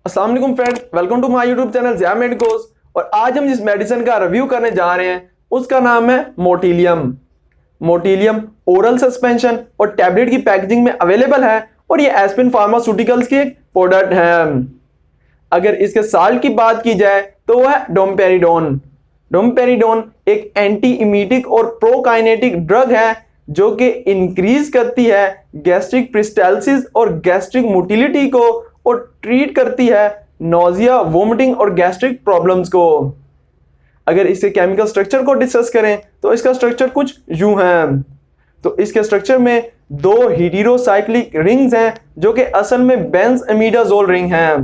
अस्सलाम वालेकुम friends, welcome to my YouTube channel Zia Medicos. और आज हम जिस मेडिसिन का रिव्यू करने जा रहे हैं उसका नाम है मोटिलियम। मोटिलियम ओरल सस्पेंशन और टैबलेट की पैकेजिंग में अवेलेबल है और ये एस्पेन फार्मास्यूटिकल्स की एक प्रोडक्ट है। अगर इसके साल्ट की बात की जाए तो वह है डोमपेरिडोन। डोमपेरिडोन एक एंटी इमीटिक और प्रोकाइनेटिक ड्रग है जो कि इंक्रीज करती है गैस्ट्रिक प्रिस्टैल्सिस और गैस्ट्रिक मोटिलिटी को और ट्रीट करती है नोजिया, वोमिटिंग और गैस्ट्रिक प्रॉब्लम्स को। अगर इसके केमिकल स्ट्रक्चर को डिस्कस करें तो इसका स्ट्रक्चर कुछ यूं है। तो इसके स्ट्रक्चर में दो हेटेरोसाइक्लिक रिंग्स हैं जो कि असल में बेंजइमिडाजोल रिंग हैं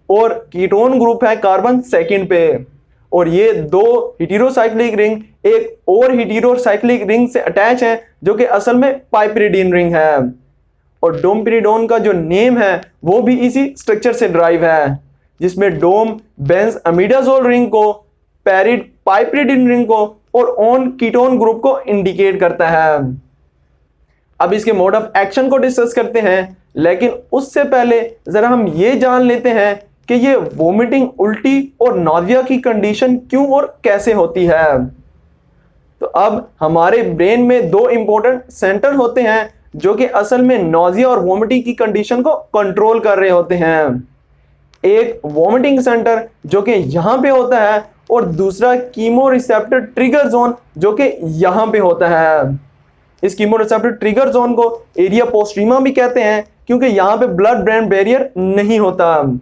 और कीटोन ग्रुप है कार्बन सेकंड पे। और ये दो हेटेरोसाइक्लिक रिंग एक और हेटेरोसाइक्लिक रिंग से अटैच है जो कि असल में पाइपरिडीन रिंग है। और डोमपेरिडोन का जो नेम है वो भी इसी स्ट्रक्चर से ड्राइव है, जिसमें डोम बेंजइमिडाजोल रिंग को, पैरिड पाइपरिडीन रिंग को और ऑन कीटोन ग्रुप को इंडिकेट करता है। अब इसके मोड ऑफ एक्शन को डिस्कस करते हैं, लेकिन उससे पहले जरा हम ये जान लेते हैं कि ये वोमिटिंग, उल्टी और नौजिया की कंडीशन क्यों और कैसे होती है। तो अब हमारे ब्रेन में दो इंपॉर्टेंट सेंटर होते हैं जो कि असल में नौजिया और वोमिटिंग की कंडीशन को कंट्रोल कर रहे होते हैं। एक वोमिटिंग सेंटर जो कि यहाँ पे होता है और दूसरा कीमो रिसेप्टर ट्रिगर जोन जो कि यहाँ पे होता है। इस कीमो रिसेप्टर ट्रिगर जोन को एरिया पोस्ट्रीमा भी कहते हैं क्योंकि यहाँ पे ब्लड ब्रेन बैरियर नहीं होता।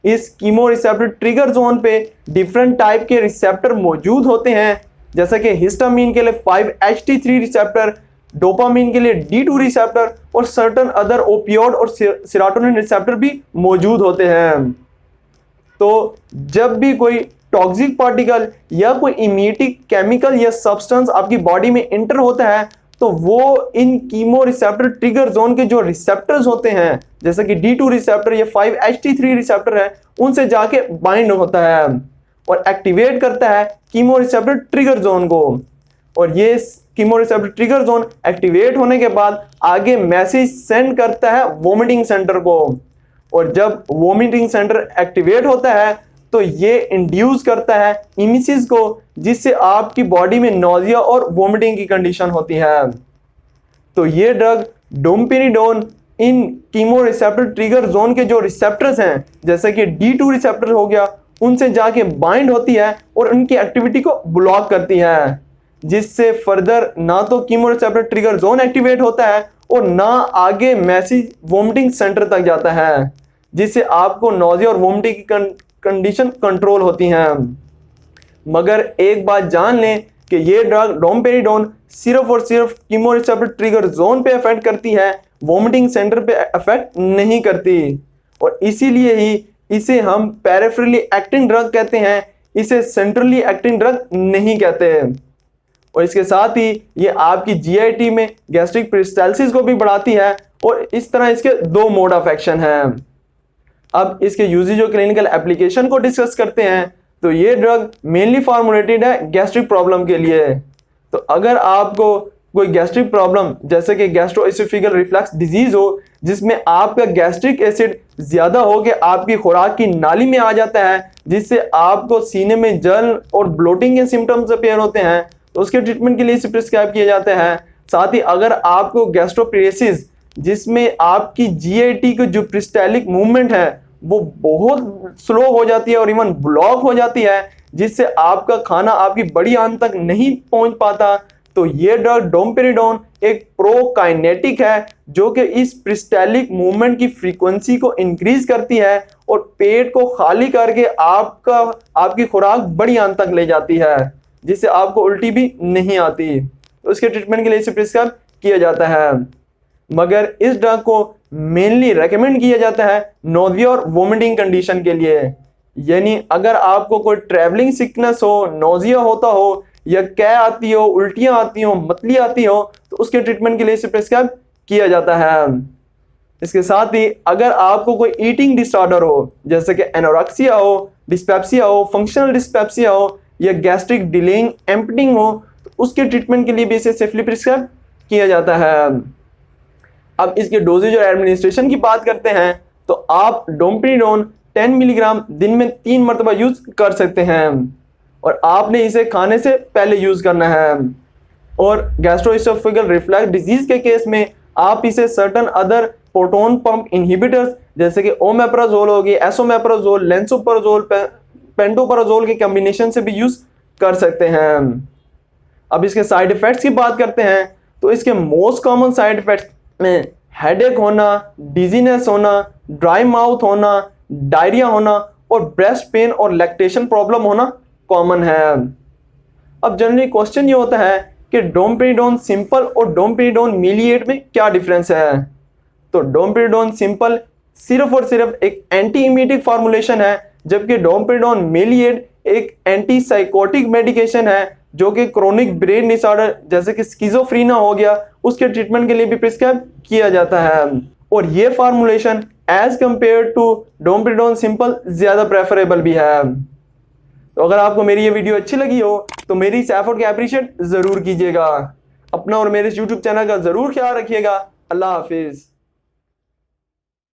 इस कीमो रिसेप्टर ट्रिगर जोन पे डिफरेंट टाइप के रिसेप्टर मौजूद होते हैं, जैसे कि हिस्टामिन के लिए 5-HT3 रिसेप्टर, डोपामिन के लिए D2 रिसेप्टर और सर्टन अदर ओपियोड और सेरोटोनिन रिसेप्टर भी मौजूद होते हैं। तो जब भी कोई टॉक्सिक पार्टिकल या कोई इमिटिक केमिकल या सब्सटेंस आपकी बॉडी में इंटर होता है तो वो इन कीमो रिसेप्टर ट्रिगर जोन के जो रिसेप्टर्स होते हैं, जैसे कि D2 रिसेप्टर या 5-HT3 रिसेप्टर है, उनसे जाके बाइंड होता है और एक्टिवेट करता है कीमो रिसेप्टर ट्रिगर जोन को। और ये chemo receptor trigger zone activate होने के बाद आगे मैसेज सेंड करता है वोमिटिंग सेंटर को। और जब वोमिटिंग सेंटर एक्टिवेट होता है तो ये इंड्यूस करता है इमिसिस को, जिससे आपकी बॉडी में नौजिया और वोमिटिंग की कंडीशन होती है। तो ये ड्रग डोमपेरिडोन इन कीमो रिसेप्टर ट्रिगर जोन के जो रिसेप्टर्स हैं, जैसे कि D2 रिसेप्टर हो गया, उनसे जाके बाइंड होती है और उनकी एक्टिविटी को ब्लॉक करती है, जिससे फर्दर ना तो chemo receptor trigger zone activate होता है और ना आगे मैसेज वोमिटिंग सेंटर तक जाता है, जिससे आपको नौजिया और वोमिटिंग की कंडीशन कंट्रोल होती है। मगर एक बात जान लें कि ये ड्रग डोमपेरिडोन सिर्फ और सिर्फ कीमो रिसेप्टर ट्रिगर जोन पे अफेक्ट करती है, वोमिटिंग सेंटर पे अफेक्ट नहीं करती। और इसीलिए ही इसे हम पेरिफेरली एक्टिंग ड्रग कहते हैं, इसे सेंट्रली एक्टिंग ड्रग नहीं कहते। और इसके साथ ही ये आपकी GIT में गैस्ट्रिक पेरिस्टाल्सिस को भी बढ़ाती है और इस तरह इसके दो मोड ऑफ एक्शन हैं। अब इसके यूजेज और क्लिनिकल एप्लीकेशन को डिस्कस करते हैं। तो ये ड्रग मेनली फॉर्मुलेटेड है गैस्ट्रिक प्रॉब्लम के लिए। तो अगर आपको कोई गैस्ट्रिक प्रॉब्लम जैसे कि गैस्ट्रोएसोफेगल रिफ्लक्स डिजीज हो, जिसमें आपका गैस्ट्रिक एसिड ज्यादा हो के आपकी खुराक की नाली में आ जाता है, जिससे आपको सीने में जलन और ब्लोटिंग के सिम्टम्स अपीयर होते हैं, तो उसके ट्रीटमेंट के लिए इसे प्रिस्क्राइब किए जाते हैं। साथ ही अगर आपको गैस्ट्रोपेरेसिस, जिसमें आपकी GIT की जो प्रिस्टैलिक मूवमेंट है वो बहुत स्लो हो जाती है और इवन ब्लॉक हो जाती है, जिससे आपका खाना आपकी बड़ी आंत तक नहीं पहुंच पाता, तो ये ड्रग डोमपेरिडोन एक प्रोकाइनेटिक है जो कि इस प्रिस्टैलिक मूवमेंट की फ्रीक्वेंसी को इंक्रीज करती है और पेट को खाली करके आपकी खुराक बड़ी आंत तक ले जाती है, जिससे आपको उल्टी भी नहीं आती। तो इसके ट्रीटमेंट के लिए इसे प्रिस्क्राइब किया जाता है। मगर इस ड्रग को मेनली रेकमेंड किया जाता है नोजिया और वोमिटिंग कंडीशन के लिए। यानी अगर आपको कोई ट्रैवलिंग सिकनेस हो, नोजिया होता हो या कै आती हो, उल्टियां आती हो, मतली आती हो, तो उसके ट्रीटमेंट के लिए इसे प्रिस्क्राइब किया जाता है। इसके साथ ही अगर आपको कोई ईटिंग डिसऑर्डर हो, जैसे कि एनोरेक्सिया हो, डिस्पेप्सिया हो, फंक्शनल डिस्पेप्सिया हो या गैस्ट्रिक डिलेइंग एम्पटिंग हो, तो उसके ट्रीटमेंट के लिए भी इसे सेफली प्रिस्क्राइब किया जाता है। अब इसके डोजेज और एडमिनिस्ट्रेशन की बात करते हैं तो आप डोमपेरिडोन 10 मिलीग्राम दिन में 3 मरतबा यूज कर सकते हैं और आपने इसे खाने से पहले यूज करना है। और गैस्ट्रोइसोफेगल रिफ्लक्स डिजीज के केस में आप इसे certain other proton pump inhibitors जैसे कि ओमेप्राजोल हो गए, एसोमेप्राजोल, लेंसोप्राजोल, पेंटोप्राजोल के कॉम्बिनेशन से भी यूज कर सकते हैं। अब इसके साइड इफेक्ट्स की बात करते हैं तो इसके मोस्ट कॉमन साइड इफेक्ट्स में हेडेक होना, डिजीनेस होना, ड्राई माउथ होना, डायरिया होना और ब्रेस्ट पेन और लैक्टेशन प्रॉब्लम होना कॉमन है। अब जनरली क्वेश्चन ये होता है कि डोमपेरिडोन सिंपल और डोमपेरिडोन मीलिएट में क्या डिफरेंस है। तो डोमपेरिडोन सिंपल सिर्फ और सिर्फ एक एंटी इमेटिक फार्मूलेशन है, जबकि डोमपेरिडोन मीलिएट एक एंटी साइकोटिक मेडिकेशन है जो कि क्रोनिक ब्रेन डिसऑर्डर जैसे कि स्किज़ोफ्रेनिया हो गया उसके ट्रीटमेंट के लिए भी प्रिस्क्राइब किया जाता है। और ये formulation as compare to domperidone simple ज्यादा प्रेफरेबल भी है। तो अगर आपको मेरी ये वीडियो अच्छी लगी हो तो मेरी इस एफर्ट को अप्रिशिएट जरूर कीजिएगा। अपना और मेरे YouTube चैनल का जरूर ख्याल रखिएगा। अल्लाह हाफिज।